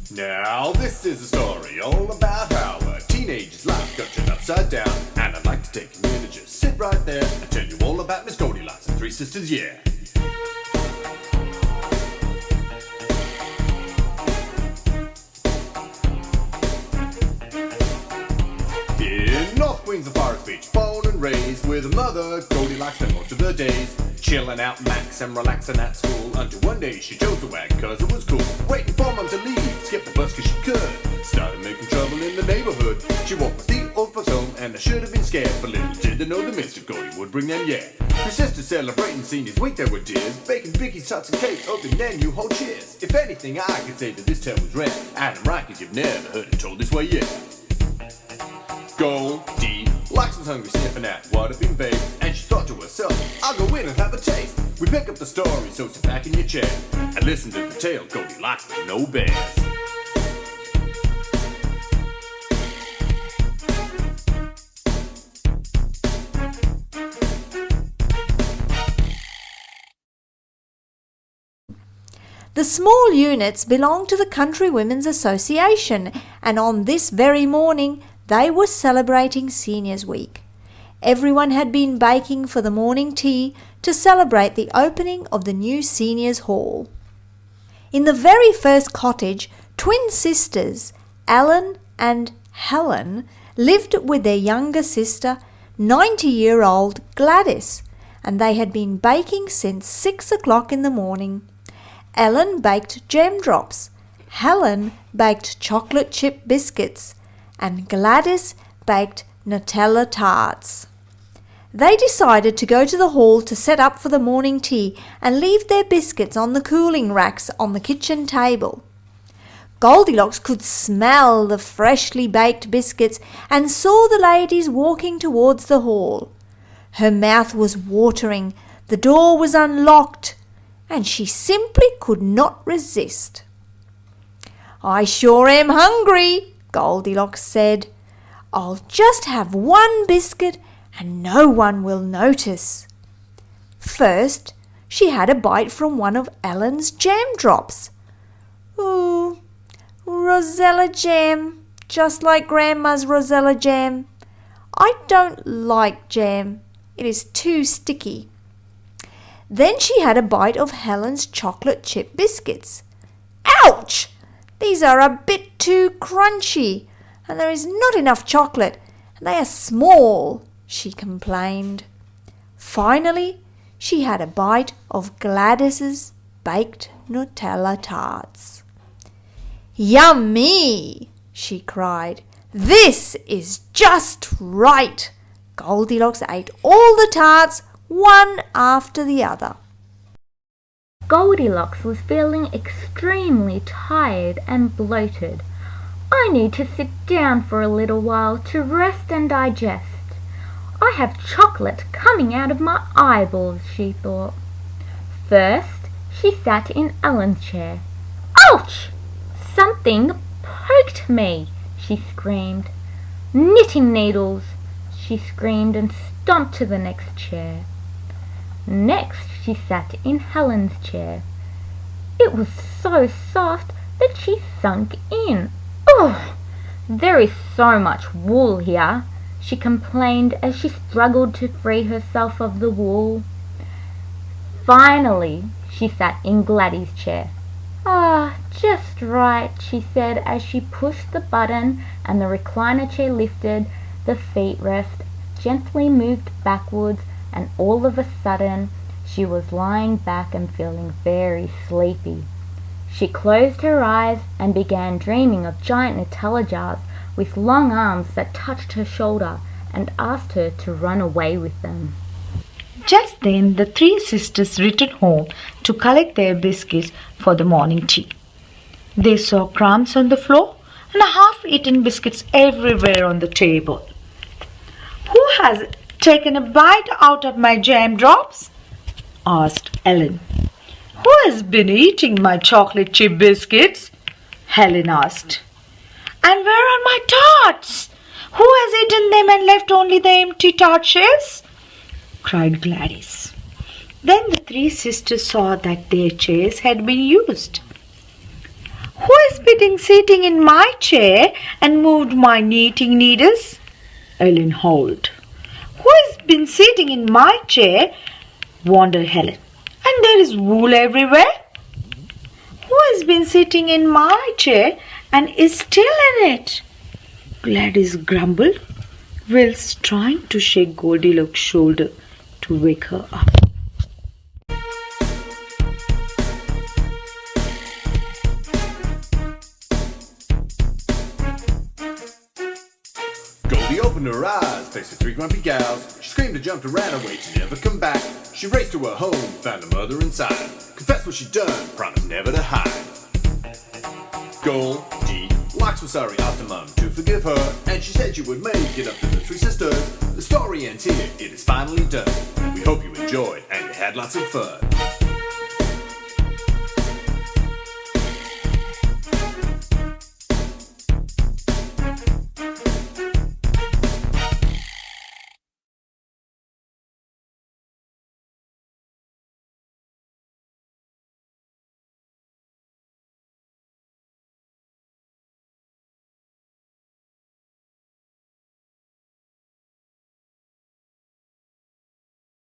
Now this is a story all about how a teenager's life got turned upside down. And I'd like to take a minute, just sit right there and tell you all about Miss Goldilocks and Three Sisters, yeah. In North Queens and Forest Beach, born and raised with a mother, Goldilocks spent most of her days chilling out, max and relaxing at school, until one day she chose to wag cause it was cool. Waiting for mom to leave, skip the bus cause she could. Started making trouble in the neighborhood. She walked with the old folks home and I should have been scared, but little did they know the mischief Goldie would bring them, yeah. Her sisters celebrating seniors week there were tears, baking biggies, tarts and cake, opening their new whole cheers. If anything I could say that this tale was rare, Adam right cause you've never heard it told this way, yeah. Goldilocks was hungry, sniffing at what had been baked, and she thought to herself, I'll go in and have a taste. We pick up the story, so sit back in your chair and listen to the tale, Goldilocks with no bears. The small units belonged to the Country Women's Association, and on this very morning they were celebrating Seniors Week. Everyone had been baking for the morning tea to celebrate the opening of the new Seniors Hall. In the very first cottage, twin sisters, Ellen and Helen, lived with their younger sister, 90-year-old Gladys, and they had been baking since 6 o'clock in the morning. Ellen baked jam drops, Helen baked chocolate chip biscuits, and Gladys baked Nutella tarts. They decided to go to the hall to set up for the morning tea and leave their biscuits on the cooling racks on the kitchen table. Goldilocks could smell the freshly baked biscuits and saw the ladies walking towards the hall. Her mouth was watering, the door was unlocked, and she simply could not resist. "I sure am hungry," Goldilocks said. "I'll just have one biscuit and no one will notice." First, she had a bite from one of Ellen's jam drops. "Ooh, Rosella jam, just like Grandma's Rosella jam. I don't like jam. It is too sticky." Then she had a bite of Helen's chocolate chip biscuits. "Ouch! These are a bit too crunchy, and there is not enough chocolate, and they are small," she complained. Finally, she had a bite of Gladys's baked Nutella tarts. "Yummy!" she cried. "This is just right." Goldilocks ate all the tarts, one after the other. Goldilocks was feeling extremely tired and bloated. "I need to sit down for a little while to rest and digest. I have chocolate coming out of my eyeballs," she thought. First, she sat in Ellen's chair. "Ouch! Something poked me," she screamed. "Knitting needles!" she screamed and stomped to the next chair. Next, she sat in Helen's chair. It was so soft that she sunk in. "Ugh! There is so much wool here," she complained as she struggled to free herself of the wool. Finally, she sat in Gladys's chair. "Ah, just right," she said as she pushed the button and the recliner chair lifted, the feet rest gently moved backwards, and all of a sudden she was lying back and feeling very sleepy. She closed her eyes and began dreaming of giant Nutella jars with long arms that touched her shoulder and asked her to run away with them. Just then the three sisters returned home to collect their biscuits for the morning tea. They saw crumbs on the floor and half-eaten biscuits everywhere on the table. "Who has taken a bite out of my jam drops?" asked Ellen. "Who has been eating my chocolate chip biscuits?" Helen asked. "And where are my tarts? Who has eaten them and left only the empty tart shells?" cried Gladys. Then the three sisters saw that their chairs had been used. "Who has been sitting in my chair and moved my knitting needles? Ellen howled. Who has been sitting in my chair? Wondered Helen. And there is wool everywhere. Who has been sitting in my chair and is still in it? Gladys grumbled, whilst trying to shake Goldilocks' shoulder to wake her up. Goldie opened her eyes, faced the three grumpy gals. She screamed and jumped and ran away to never come back. She raced to her home, found her mother inside. Confessed what she'd done, promised never to hide. Goldilocks was sorry, asked her mum to forgive her, and she said she would make it up to the three sisters. The story ends here, it is finally done. We hope you enjoyed and you had lots of fun.